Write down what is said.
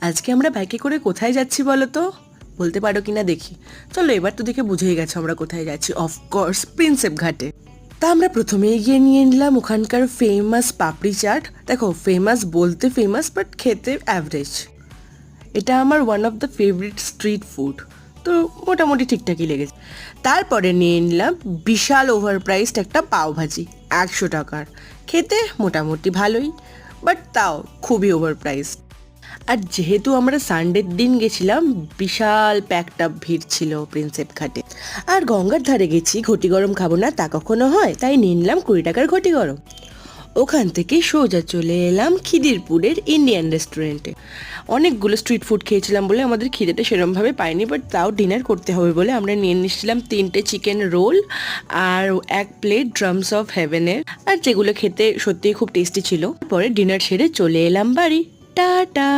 আজকে আমরা বাইকে করে কোথায় যাচ্ছি বলো তো? বলতে পারো কিনা দেখি। চলো, এবার তো দেখে বুঝেই গেছো আমরা কোথায় যাচ্ছি। অফকোর্স প্রিন্সেপ ঘাটে। তা আমরা প্রথমে গিয়ে নিয়ে নিলাম ওখানকার ফেমাস পাপড়ি চাট। দেখো, ফেমাস বলতে ফেমাস, বাট খেতে অ্যাভারেজ। এটা আমার one of the favourite street food, তো মোটামুটি ঠিকঠাকই লেগেছে। তারপরে নিয়ে নিলাম বিশাল ওভার প্রাইসড একটা পাওভাজি, 100 টাকার। খেতে মোটামুটি ভালোই, বাট তাও খুবই ওভার প্রাইস। আর যেহেতু আমরা সানডের দিন গেছিলাম, বিশাল প্যাকটা ভিড় ছিল প্রিন্সেপ ঘাটে। আর গঙ্গার ধারে গেছি, ঘটি গরম খাবো না তা কখনো হয়, তাই নিয়ে নিলাম 20 টাকার ঘটি গরম। ওখান থেকে সোজা চলে এলাম খিদিরপুরের ইন্ডিয়ান রেস্টুরেন্টে। অনেকগুলো স্ট্রিট ফুড খেয়েছিলাম বলে আমাদের খিদেটা সেরমভাবে পাইনি, বাট তাও ডিনার করতে হবে বলে আমরা নিয়ে নিয়েছিলাম 3টে চিকেন রোল আর 1 প্লেট ড্রামস অফ হেভেনের, আর যেগুলো খেতে সত্যিই খুব টেস্টি ছিল। পরে ডিনার সেরে চলে এলাম বাড়ি। টাটা।